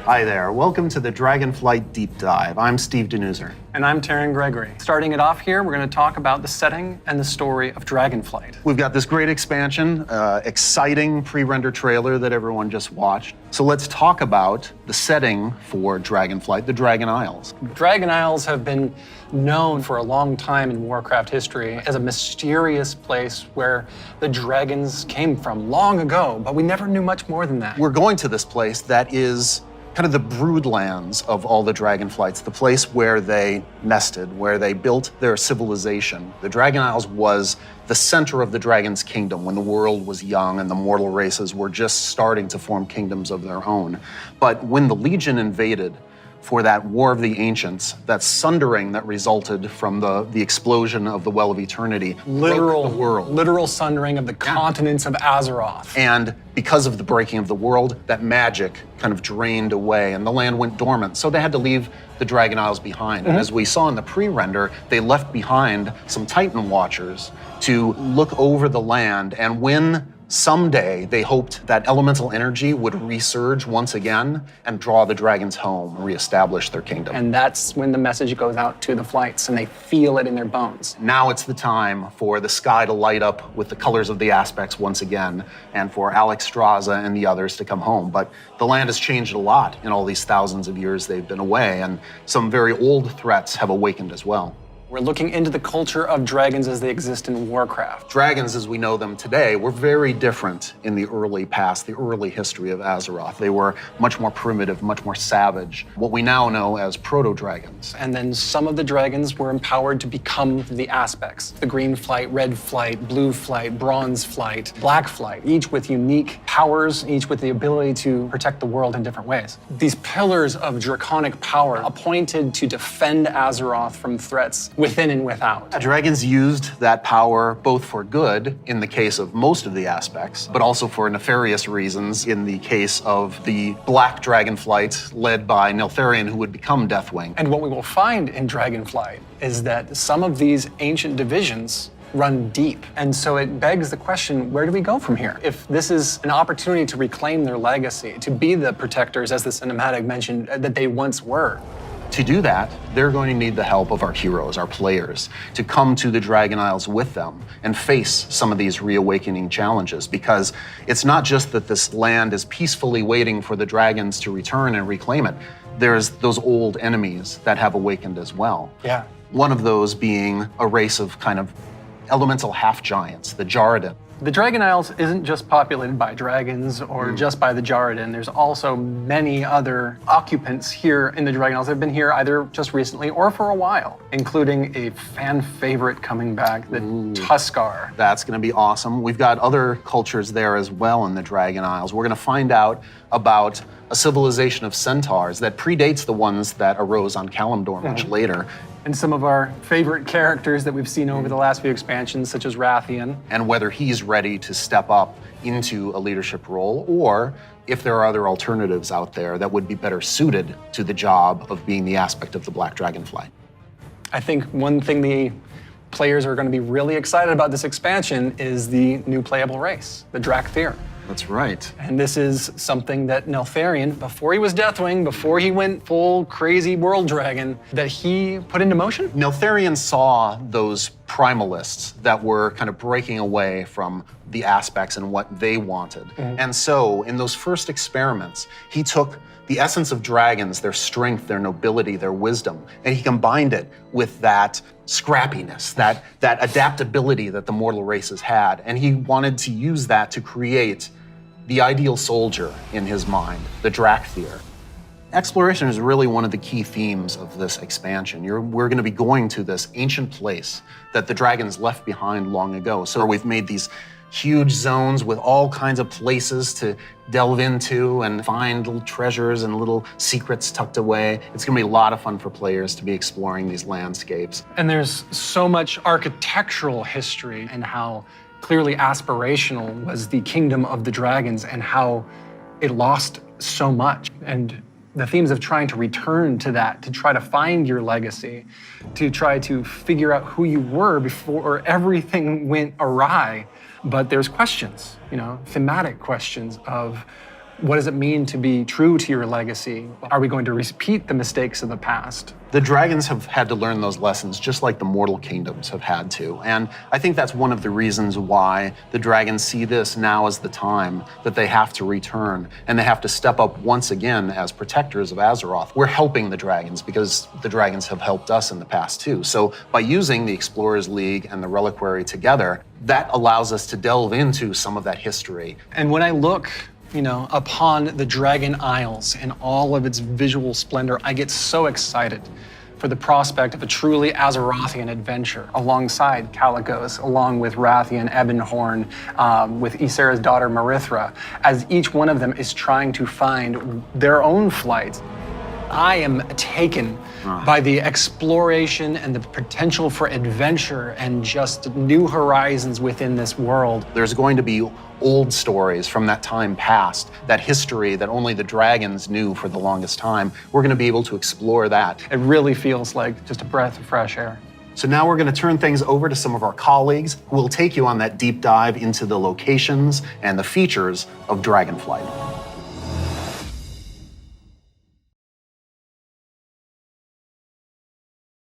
Hi there, welcome to the Dragonflight Deep Dive. I'm Steve Danuser. And I'm Terran Gregory. Starting it off here, we're going to talk about the setting and the story of Dragonflight. We've got this great expansion, exciting pre-render trailer that everyone just watched. So let's talk about the setting for Dragonflight, the Dragon Isles. Dragon Isles have been known for a long time in Warcraft history as a mysterious place where the dragons came from long ago, but we never knew much more than that. We're going to this place that is kind of the broodlands of all the Dragonflights, the place where they nested, where they built their civilization. The Dragon Isles was the center of the Dragon's kingdom when the world was young and the mortal races were just starting to form kingdoms of their own. But when the Legion invaded for that War of the Ancients, that sundering that resulted from the explosion of the Well of Eternity, broke the world. Literal sundering of the continents of Azeroth. And because of the breaking of the world, that magic kind of drained away and the land went dormant. So they had to leave the Dragon Isles behind. And as we saw in the pre-render, they left behind some Titan Watchers to look over the land. And when someday they hoped that elemental energy would resurge once again and draw the dragons home, reestablish their kingdom. And that's when the message goes out to the flights and they feel it in their bones. Now it's the time for the sky to light up with the colors of the aspects once again, and for Alex Straza and the others to come home. But the land has changed a lot in all these thousands of years they've been away, and some very old threats have awakened as well. We're looking into the culture of dragons as they exist in Warcraft. Dragons, as we know them today, were very different in the early past, the early history of Azeroth. They were much more primitive, much more savage, what we now know as proto-dragons. And then some of the dragons were empowered to become the aspects. The green flight, red flight, blue flight, bronze flight, black flight, each with unique powers, each with the ability to protect the world in different ways. These pillars of draconic power appointed to defend Azeroth from threats within and without. Dragons used that power both for good, in the case of most of the aspects, but also for nefarious reasons in the case of the Black Dragonflight led by Neltharion, who would become Deathwing. And what we will find in Dragonflight is that some of these ancient divisions run deep. And so it begs the question, where do we go from here? If this is an opportunity to reclaim their legacy, to be the protectors, as the cinematic mentioned, that they once were. To do that, they're going to need the help of our heroes, our players, to come to the Dragon Isles with them and face some of these reawakening challenges, because it's not just that this land is peacefully waiting for the dragons to return and reclaim it. There's those old enemies that have awakened as well. Yeah. One of those being a race of kind of elemental half-giants, the Jarradin. The Dragon Isles isn't just populated by dragons or just by the Jarradin. There's also many other occupants here in the Dragon Isles that have been here either just recently or for a while, including a fan favorite coming back, the Tuskar. That's going to be awesome. We've got other cultures there as well in the Dragon Isles. We're going to find out about a civilization of centaurs that predates the ones that arose on Kalimdor much later. And some of our favorite characters that we've seen over the last few expansions, such as Rathian. And whether he's ready to step up into a leadership role, or if there are other alternatives out there that would be better suited to the job of being the aspect of the Black Dragonfly. I think one thing the players are going to be really excited about this expansion is the new playable race, the Dracthyr. That's right. And this is something that Neltharion, before he was Deathwing, before he went full crazy world dragon, that he put into motion. Neltharion saw those primalists that were kind of breaking away from the aspects and what they wanted. And so in those first experiments, he took the essence of dragons, their strength, their nobility, their wisdom, and he combined it with that scrappiness, that adaptability that the mortal races had. And he wanted to use that to create the ideal soldier in his mind, the Dracthyr. Exploration is really one of the key themes of this expansion. We're going to be going to this ancient place that the dragons left behind long ago. So we've made these huge zones with all kinds of places to delve into and find little treasures and little secrets tucked away. It's going to be a lot of fun for players to be exploring these landscapes. And there's so much architectural history and how clearly aspirational was the kingdom of the dragons and how it lost so much. And the themes of trying to return to that, to try to find your legacy, to try to figure out who you were before everything went awry. But there's questions, thematic questions of What does it mean to be true to your legacy? Are we going to repeat the mistakes of the past? The dragons have had to learn those lessons just like the mortal kingdoms have had to. And I think that's one of the reasons why the dragons see this now as the time that they have to return and they have to step up once again as protectors of Azeroth. We're helping the dragons because the dragons have helped us in the past too. So by using the Explorers League and the Reliquary together, that allows us to delve into some of that history. And when I look upon the Dragon Isles in all of its visual splendor, I get so excited for the prospect of a truly Azerothian adventure alongside Calicos, along with Rathian, Ebonhorn, with Ysera's daughter Marithra, as each one of them is trying to find their own flight. I am taken by the exploration and the potential for adventure and just new horizons within this world. There's going to be old stories from that time past, that history that only the dragons knew for the longest time. We're going to be able to explore that. It really feels like just a breath of fresh air. So now we're going to turn things over to some of our colleagues who will take you on that deep dive into the locations and the features of Dragonflight.